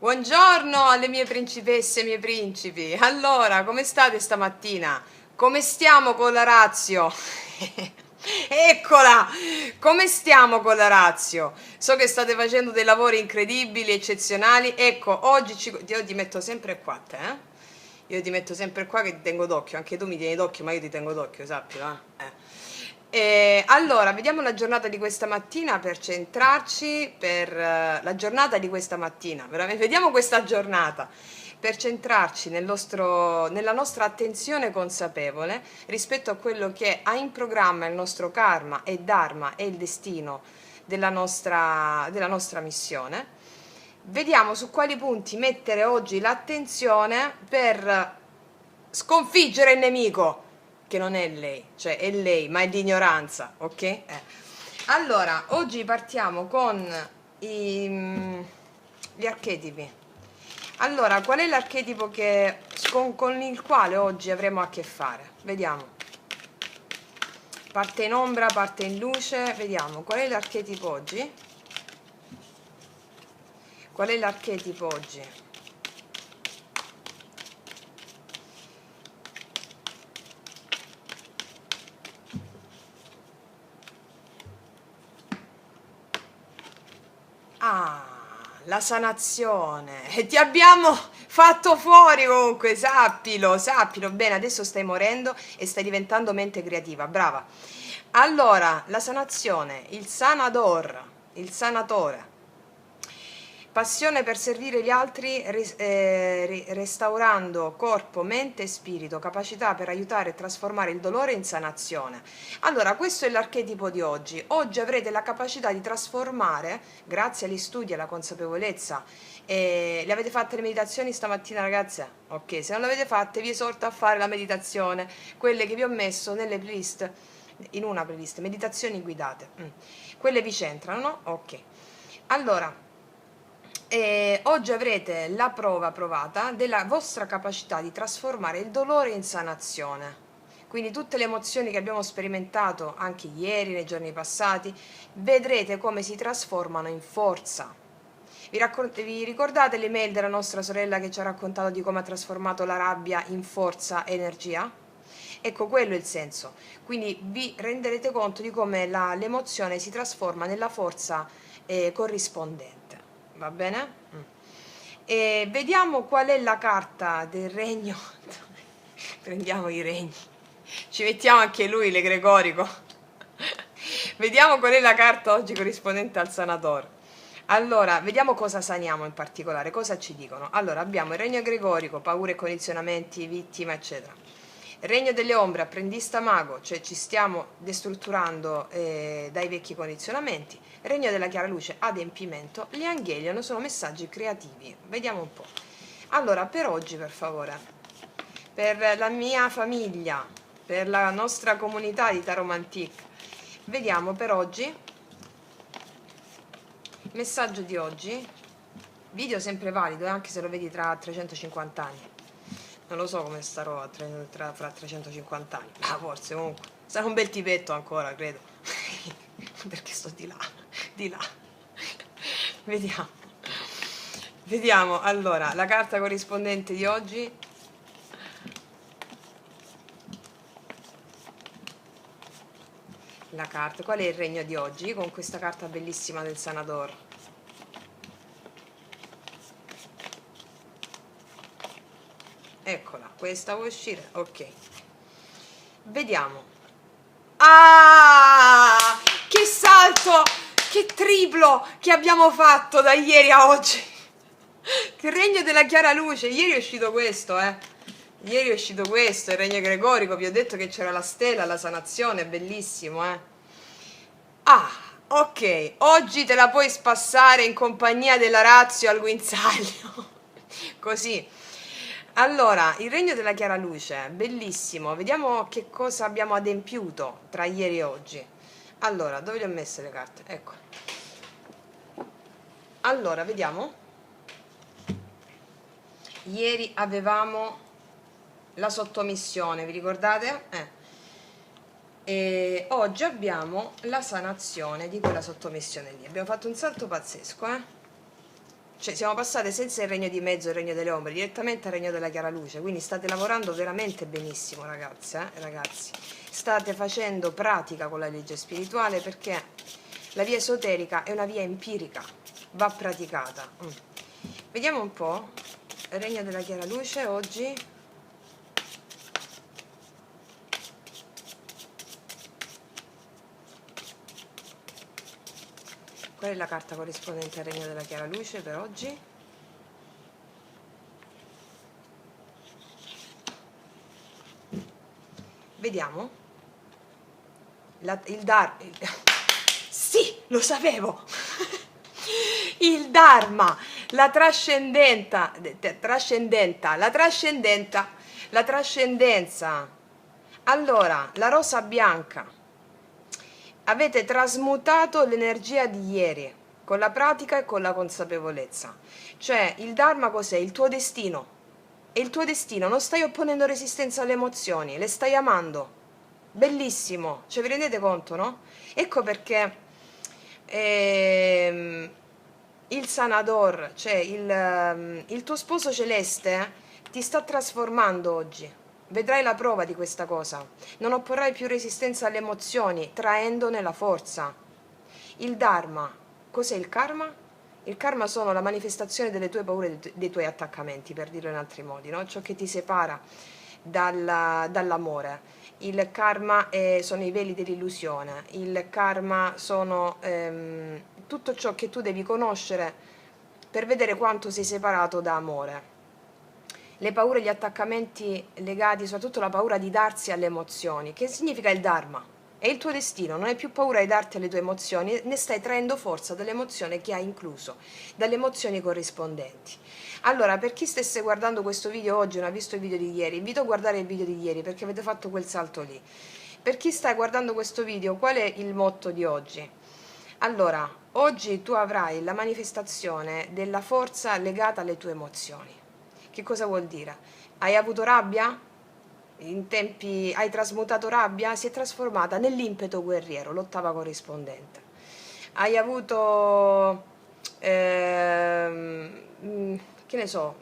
Buongiorno alle mie principesse e miei principi. Allora, come state stamattina? Come stiamo con la ratio? Eccola! Come stiamo con la ratio? So che state facendo dei lavori incredibili, eccezionali. Ecco, oggi io ti metto sempre qua, te, eh? Io ti metto sempre qua che ti tengo d'occhio. Anche tu mi tieni d'occhio, ma io ti tengo d'occhio, sappilo, allora, vediamo la giornata di questa mattina per centrarci, per la giornata di questa mattina, veramente, vediamo questa giornata per centrarci nella nostra attenzione consapevole rispetto a quello che ha in programma il nostro karma e dharma e il destino della nostra missione. Vediamo su quali punti mettere oggi l'attenzione per sconfiggere il nemico, che non è lei, cioè è lei, ma è di ignoranza, ok? Allora, oggi partiamo con gli archetipi. Allora, qual è l'archetipo con il quale oggi avremo a che fare? Vediamo. Parte in ombra, parte in luce, vediamo. Qual è l'archetipo oggi? Qual è l'archetipo oggi? Ah, la sanazione. E ti abbiamo fatto fuori comunque, sappilo, sappilo. Bene, adesso stai morendo e stai diventando mente creativa, brava. Allora, la sanazione, il sanador, il sanatore. Passione per servire gli altri, restaurando corpo, mente e spirito, capacità per aiutare e trasformare il dolore in sanazione. Allora, questo è l'archetipo di oggi. Oggi avrete la capacità di trasformare, grazie agli studi e alla consapevolezza. Le avete fatte le meditazioni stamattina, ragazze? Ok, se non le avete fatte vi esorto a fare la meditazione, quelle che vi ho messo nelle playlist, in una playlist, meditazioni guidate. Quelle vi centrano, no? Ok. Allora, oggi avrete la prova provata della vostra capacità di trasformare il dolore in sanazione. Quindi tutte le emozioni che abbiamo sperimentato anche ieri, nei giorni passati, vedrete come si trasformano in forza. Vi ricordate l'email della nostra sorella che ci ha raccontato di come ha trasformato la rabbia in forza e energia? Ecco, quello è il senso. Quindi vi renderete conto di come l'emozione si trasforma nella forza corrispondente. Va bene? E vediamo qual è la carta del regno. Prendiamo i regni. Ci mettiamo anche lui, l'egregorico. Vediamo qual è la carta oggi corrispondente al sanatore. Allora, vediamo cosa saniamo in particolare, cosa ci dicono. Allora, abbiamo il regno egregorico, paure e condizionamenti, vittima, eccetera. Il regno delle ombre, apprendista mago, cioè ci stiamo destrutturando dai vecchi condizionamenti. Il regno della chiara luce, adempimento. Gli angelion sono messaggi creativi. Vediamo un po'. Allora, per oggi, per favore, per la mia famiglia, per la nostra comunità di Taromantic, vediamo per oggi, messaggio di oggi, video sempre valido, anche se lo vedi tra 350 anni. Non lo so come starò fra 350 anni, ma forse comunque sarà un bel tipetto ancora, credo. Perché sto di là, di là. Vediamo, allora, la carta corrispondente di oggi. La carta, qual è il regno di oggi? Con questa carta bellissima del Sanador. Eccola, questa vuoi uscire? Ok. Vediamo. Ah! Che salto! Che triplo che abbiamo fatto da ieri a oggi! Che regno della chiara luce! Ieri è uscito questo, Ieri è uscito questo, il regno egregorico. Vi ho detto che c'era la stella, la sanazione, bellissimo, Ah, ok. Oggi te la puoi spassare in compagnia della razio al guinzaglio. Così. Allora, il regno della chiara luce, bellissimo. Vediamo che cosa abbiamo adempiuto tra ieri e oggi. Allora, dove le ho messe le carte? Ecco. Allora, vediamo. Ieri avevamo la sottomissione, vi ricordate? E oggi abbiamo la sanazione di quella sottomissione lì. Abbiamo fatto un salto pazzesco, Cioè, siamo passate senza il regno di mezzo e il regno delle ombre, direttamente al regno della chiara luce, quindi state lavorando veramente benissimo, ragazze, ragazzi. State facendo pratica con la legge spirituale, perché la via esoterica è una via empirica, va praticata. Vediamo un po', il regno della chiara luce oggi. Qual è la carta corrispondente al regno della chiara luce per oggi? Vediamo. Sì, lo sapevo! Il Dharma, la trascendenza, la trascendenza. Allora, la rosa bianca. Avete trasmutato l'energia di ieri con la pratica e con la consapevolezza. Cioè, il Dharma cos'è? Il tuo destino. E il tuo destino, non stai opponendo resistenza alle emozioni, le stai amando. Bellissimo, cioè vi rendete conto, no? Ecco perché il sanador, cioè il tuo sposo celeste ti sta trasformando oggi. Vedrai la prova di questa cosa. Non opporrai più resistenza alle emozioni, traendone la forza. Il Dharma, cos'è il karma? Il karma sono la manifestazione delle tue paure e dei tuoi attaccamenti, per dirlo in altri modi, no? Ciò che ti separa dall'amore. Il karma sono i veli dell'illusione, il karma sono tutto ciò che tu devi conoscere per vedere quanto sei separato da amore. Le paure e gli attaccamenti legati, soprattutto la paura di darsi alle emozioni. Che significa il Dharma? È il tuo destino, non hai più paura di darti alle tue emozioni, ne stai traendo forza dall'emozione che hai incluso, dalle emozioni corrispondenti. Allora, per chi stesse guardando questo video oggi e non ha visto il video di ieri, invito a guardare il video di ieri perché avete fatto quel salto lì. Per chi sta guardando questo video, qual è il motto di oggi? Allora, oggi tu avrai la manifestazione della forza legata alle tue emozioni. Che cosa vuol dire? Hai avuto rabbia? Hai trasmutato rabbia? Si è trasformata nell'impeto guerriero, l'ottava corrispondente. Hai avuto che ne so,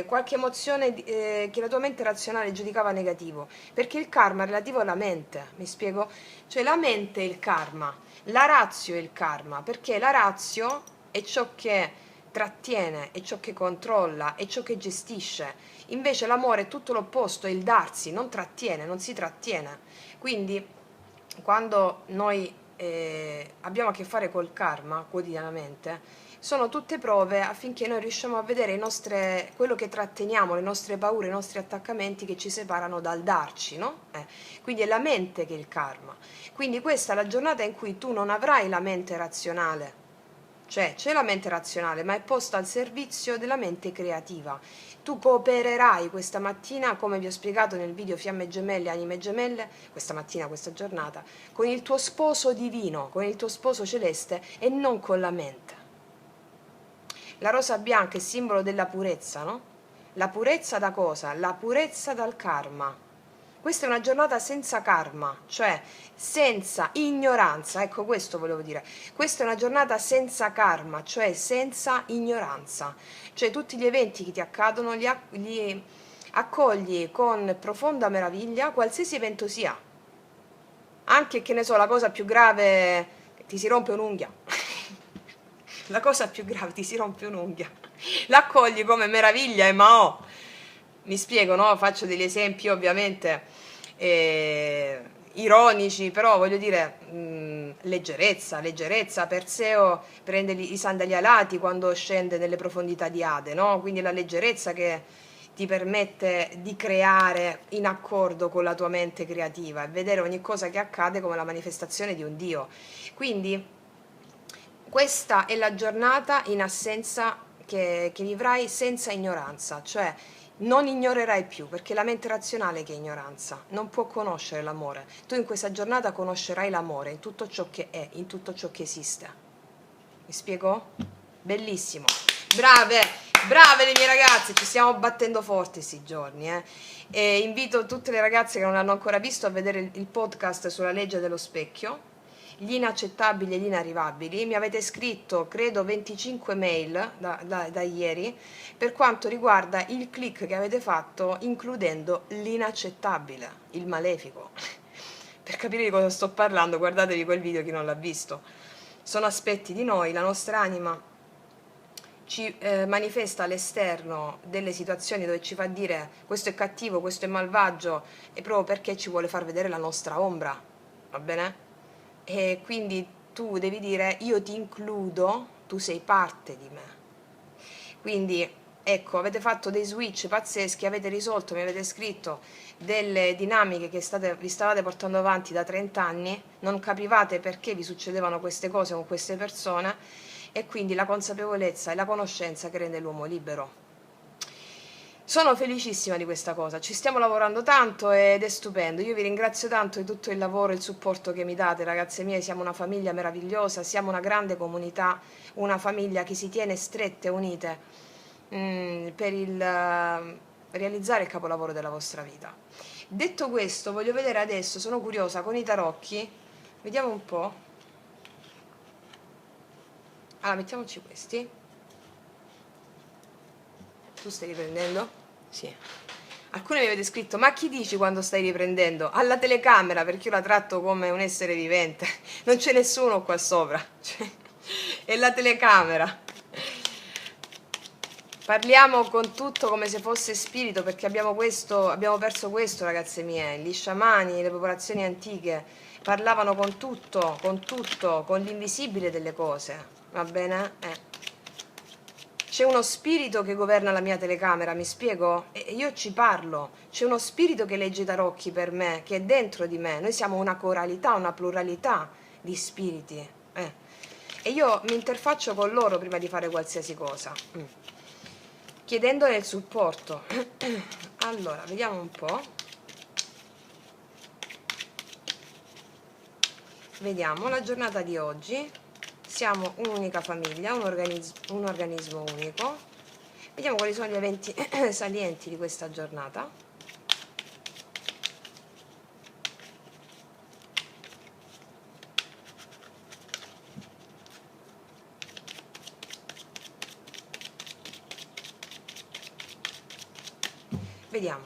qualche emozione che la tua mente razionale giudicava negativo, perché il karma è relativo alla mente, mi spiego? Cioè la mente è il karma, la ratio è il karma, perché la ratio è ciò che trattiene, è ciò che controlla, è ciò che gestisce. Invece l'amore è tutto l'opposto, è il darsi, non trattiene, non si trattiene. Quindi quando noi abbiamo a che fare col karma quotidianamente, sono tutte prove affinché noi riusciamo a vedere quello che tratteniamo, le nostre paure, i nostri attaccamenti che ci separano dal darci, no? Quindi è la mente che è il karma. Quindi questa è la giornata in cui tu non avrai la mente razionale, cioè c'è la mente razionale, ma è posta al servizio della mente creativa. Tu coopererai questa mattina, come vi ho spiegato nel video Fiamme Gemelle, Anime Gemelle, questa mattina, questa giornata, con il tuo sposo divino, con il tuo sposo celeste e non con la mente. La rosa bianca è simbolo della purezza, no? La purezza da cosa? La purezza dal karma. Questa è una giornata senza karma, cioè senza ignoranza, ecco questo volevo dire. Questa è una giornata senza karma, cioè senza ignoranza. Cioè tutti gli eventi che ti accadono li accogli con profonda meraviglia, qualsiasi evento sia. Anche, che ne so, la cosa più grave, ti si rompe un'unghia. La cosa più grave, ti si rompe un'unghia. L'accogli come meraviglia e mi spiego, no? Faccio degli esempi ovviamente ironici, però voglio dire leggerezza. Perseo prende i sandali alati quando scende nelle profondità di Ade, no? Quindi la leggerezza che ti permette di creare in accordo con la tua mente creativa e vedere ogni cosa che accade come la manifestazione di un Dio. Quindi questa è la giornata in assenza che vivrai senza ignoranza, cioè non ignorerai più, perché la mente razionale che è ignoranza, non può conoscere l'amore. Tu in questa giornata conoscerai l'amore in tutto ciò che è, in tutto ciò che esiste. Mi spiego? Bellissimo. Brave, brave le mie ragazze, ci stiamo battendo forte questi giorni. E invito tutte le ragazze che non l'hanno ancora visto a vedere il podcast sulla legge dello specchio. gli inaccettabili e gli inarrivabili. Mi avete scritto, credo, 25 mail da ieri per quanto riguarda il click che avete fatto includendo l'inaccettabile, il malefico. Per capire di cosa sto parlando, guardatevi quel video chi non l'ha visto. Sono aspetti di noi, la nostra anima ci manifesta all'esterno delle situazioni dove ci fa dire questo è cattivo, questo è malvagio, e proprio perché ci vuole far vedere la nostra ombra, va bene? E quindi tu devi dire io ti includo, tu sei parte di me. Quindi ecco, avete fatto dei switch pazzeschi, avete risolto, mi avete scritto delle dinamiche che vi stavate portando avanti da 30 anni, non capivate perché vi succedevano queste cose con queste persone, e quindi la consapevolezza e la conoscenza che rende l'uomo libero. Sono felicissima di questa cosa, ci stiamo lavorando tanto ed è stupendo. Io vi ringrazio tanto di tutto il lavoro e il supporto che mi date, ragazze mie, siamo una famiglia meravigliosa, siamo una grande comunità, una famiglia che si tiene strette e unite per realizzare il capolavoro della vostra vita. Detto questo, voglio vedere adesso, sono curiosa, con i tarocchi, vediamo un po'. Allora, mettiamoci questi. Tu stai riprendendo? Sì. Alcuni mi avete scritto, ma chi dici quando stai riprendendo? Alla telecamera, perché io la tratto come un essere vivente. Non c'è nessuno qua sopra. È la telecamera. Parliamo con tutto come se fosse spirito, perché abbiamo perso questo, ragazze mie. Gli sciamani, le popolazioni antiche parlavano con tutto, con l'invisibile delle cose. Va bene? C'è uno spirito che governa la mia telecamera, mi spiego? E io ci parlo. C'è uno spirito che legge i tarocchi per me, che è dentro di me. Noi siamo una coralità, una pluralità di spiriti. E io mi interfaccio con loro prima di fare qualsiasi cosa, chiedendone il supporto. Allora, vediamo un po'. Vediamo la giornata di oggi. Siamo un'unica famiglia, un organismo unico. Vediamo quali sono gli eventi salienti di questa giornata. Vediamo.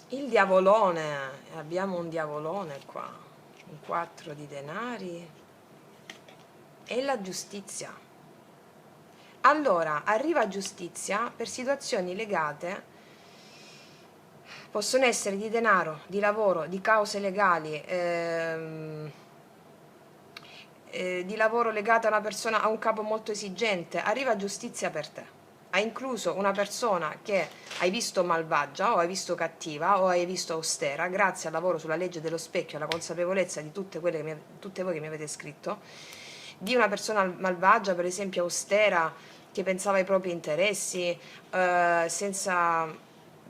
Il diavolone, abbiamo un diavolone qua, un 4 di denari e la giustizia. Allora, arriva giustizia per situazioni legate, possono essere di denaro, di lavoro, di cause legali, di lavoro legate a una persona, a un capo molto esigente. Arriva giustizia per te. Ha incluso una persona che hai visto malvagia o hai visto cattiva o hai visto austera, grazie al lavoro sulla legge dello specchio, alla consapevolezza di tutte voi che mi avete scritto, di una persona malvagia, per esempio austera, che pensava ai propri interessi,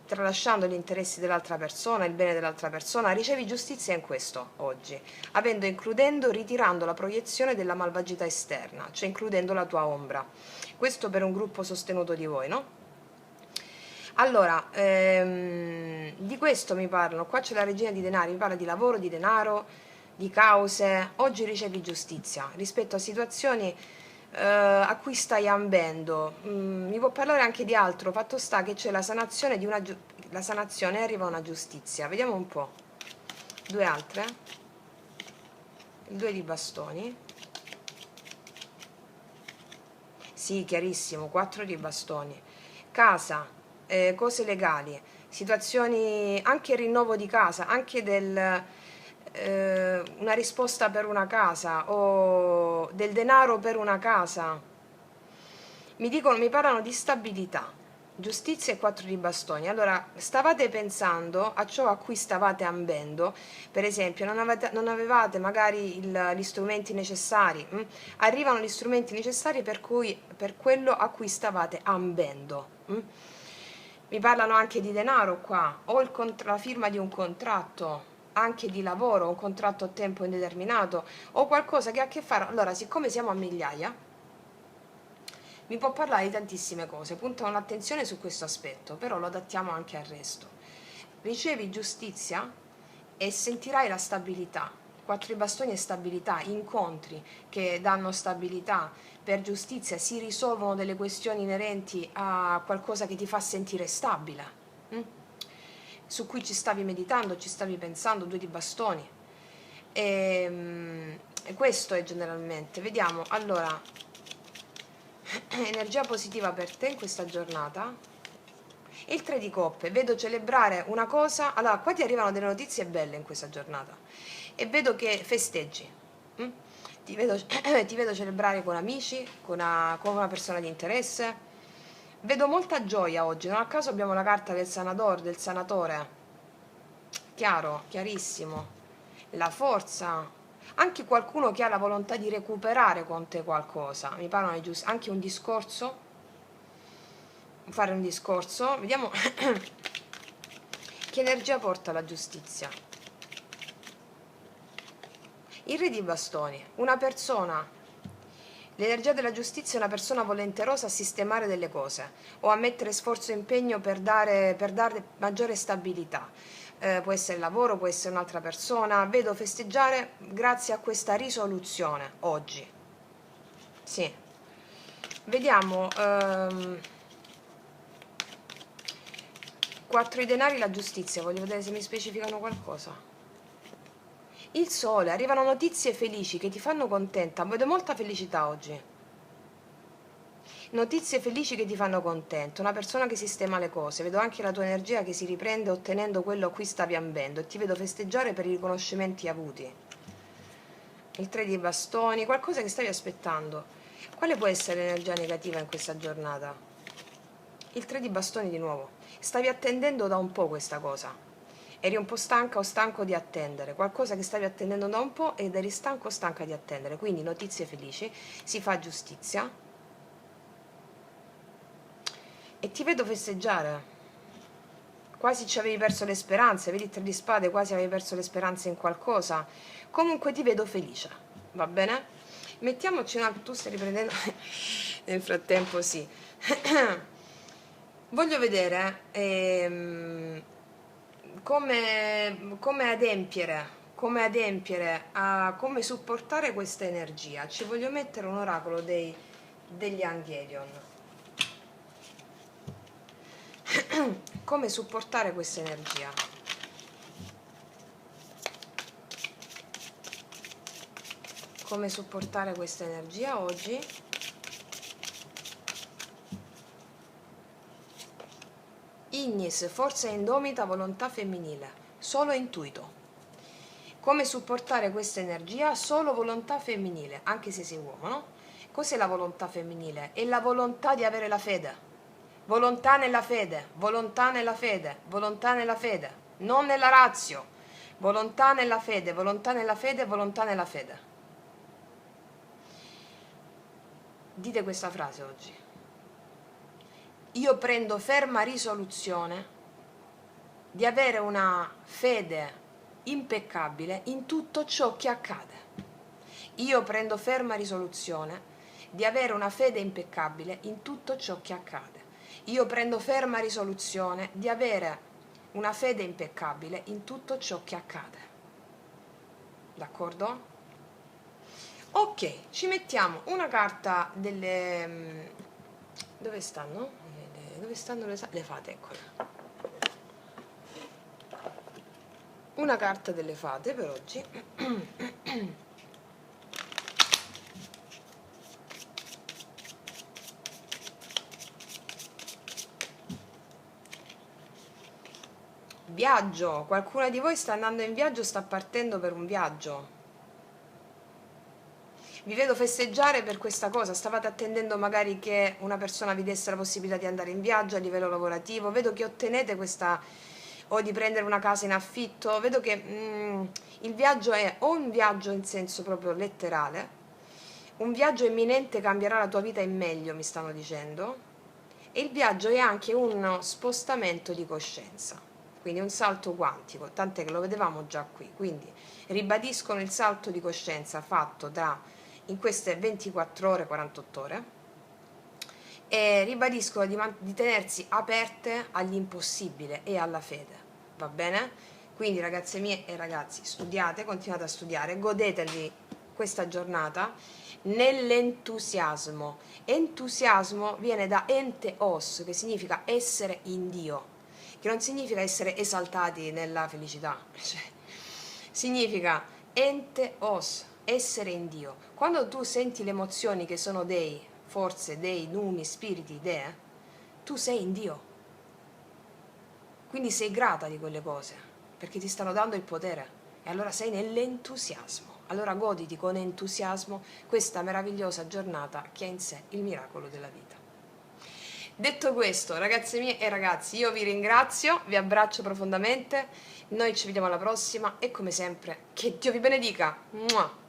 tralasciando gli interessi dell'altra persona, il bene dell'altra persona. Ricevi giustizia in questo oggi, includendo, ritirando la proiezione della malvagità esterna, cioè includendo la tua ombra. Questo per un gruppo sostenuto di voi, no? Allora, di questo mi parlano. Qua c'è la regina di denari, mi parla di lavoro, di denaro, di cause. Oggi ricevi giustizia rispetto a situazioni a cui stai ambendo. Mi può parlare anche di altro. Fatto sta che c'è la sanazione la sanazione e arriva una giustizia. Vediamo un po'. Due altre. Il 2 di bastoni. Sì, chiarissimo. 4 di bastoni. Casa, cose legali, situazioni, anche il rinnovo di casa, anche una risposta per una casa o del denaro per una casa. Mi parlano di stabilità, giustizia e 4 di bastoni. Allora, stavate pensando a ciò a cui stavate ambendo, per esempio, non avevate magari gli strumenti necessari, arrivano gli strumenti necessari per quello a cui stavate ambendo. Mi parlano anche di denaro qua, o la firma di un contratto, anche di lavoro, un contratto a tempo indeterminato, o qualcosa che ha a che fare. Allora, siccome siamo a migliaia, mi può parlare di tantissime cose, puntano l'attenzione su questo aspetto, però lo adattiamo anche al resto. Ricevi giustizia e sentirai la stabilità. 4 di bastoni è stabilità, incontri che danno stabilità. Per giustizia si risolvono delle questioni inerenti a qualcosa che ti fa sentire stabile, su cui ci stavi meditando, ci stavi pensando, 2 di bastoni. E questo è generalmente. Vediamo, allora, energia positiva per te in questa giornata. Il 3 di coppe, vedo celebrare una cosa. Allora, qua ti arrivano delle notizie belle in questa giornata e vedo che festeggi. Ti vedo, ti vedo celebrare con amici, con una persona di interesse. Vedo molta gioia oggi, non a caso abbiamo la carta del sanador, del sanatore. Chiaro, chiarissimo. La forza. Anche qualcuno che ha la volontà di recuperare con te qualcosa. Mi parlano di anche un discorso. Fare un discorso. Vediamo che energia porta la giustizia. Il re di bastoni. Una persona. L'energia della giustizia è una persona volenterosa a sistemare delle cose o a mettere sforzo e impegno per dare maggiore stabilità. Può essere lavoro, può essere un'altra persona. Vedo festeggiare grazie a questa risoluzione oggi. Sì. Vediamo. 4 di denari, la giustizia. Voglio vedere se mi specificano qualcosa. Il sole, arrivano notizie felici che ti fanno contenta. Vedo molta felicità oggi. Notizie felici che ti fanno contento, una persona che sistema le cose. Vedo anche la tua energia che si riprende ottenendo quello a cui stavi ambendo e ti vedo festeggiare per i riconoscimenti avuti. Il 3 di bastoni, qualcosa che stavi aspettando. Quale può essere l'energia negativa in questa giornata? Il 3 di bastoni di nuovo. Stavi attendendo da un po' questa cosa. Eri un po' stanca o stanco di attendere, qualcosa che stavi attendendo da un po' ed eri stanco o stanca di attendere, quindi notizie felici, si fa giustizia e ti vedo festeggiare, quasi ci avevi perso le speranze, vedi il 3 di spade, quasi avevi perso le speranze in qualcosa, comunque ti vedo felice, va bene? Mettiamoci una, tu stai riprendendo, nel frattempo sì, voglio vedere come adempiere a come supportare questa energia. Ci voglio mettere un oracolo degli Angelion. Come supportare questa energia? Come supportare questa energia oggi? Ignis, forza indomita, volontà femminile, solo intuito. Come supportare questa energia? Solo volontà femminile, anche se sei uomo, no? Cos'è la volontà femminile? È la volontà di avere la fede. Volontà nella fede, volontà nella fede, volontà nella fede, non nella razio. Volontà nella fede, volontà nella fede, volontà nella fede. Dite questa frase oggi. Io prendo ferma risoluzione di avere una fede impeccabile in tutto ciò che accade. Io prendo ferma risoluzione di avere una fede impeccabile in tutto ciò che accade. Io prendo ferma risoluzione di avere una fede impeccabile in tutto ciò che accade. D'accordo? Ok, ci mettiamo una carta delle... Dove stanno? Dove stanno le fate? Eccole. Una carta delle fate per oggi. Viaggio. Qualcuna di voi sta andando in viaggio, sta partendo per un viaggio. Vi vedo festeggiare per questa cosa, stavate attendendo magari che una persona vi desse la possibilità di andare in viaggio a livello lavorativo, vedo che ottenete questa, o di prendere una casa in affitto, vedo che il viaggio è o un viaggio in senso proprio letterale, un viaggio imminente cambierà la tua vita in meglio, mi stanno dicendo, e il viaggio è anche uno spostamento di coscienza, quindi un salto quantico, tant'è che lo vedevamo già qui, quindi ribadiscono il salto di coscienza fatto in queste 24 ore, 48 ore, e ribadiscono di tenersi aperte all'impossibile e alla fede, va bene? Quindi ragazze mie e ragazzi, studiate, continuate a studiare, godetevi questa giornata nell'entusiasmo. Entusiasmo viene da enteos, che significa essere in Dio, che non significa essere esaltati nella felicità, cioè, significa enteos, essere in Dio. Quando tu senti le emozioni che sono dei, forze, dei, numi, spiriti, dee, tu sei in Dio. Quindi sei grata di quelle cose, perché ti stanno dando il potere. E allora sei nell'entusiasmo. Allora goditi con entusiasmo questa meravigliosa giornata che ha in sé il miracolo della vita. Detto questo, ragazze mie e ragazzi, io vi ringrazio, vi abbraccio profondamente, noi ci vediamo alla prossima e come sempre, che Dio vi benedica! Mua!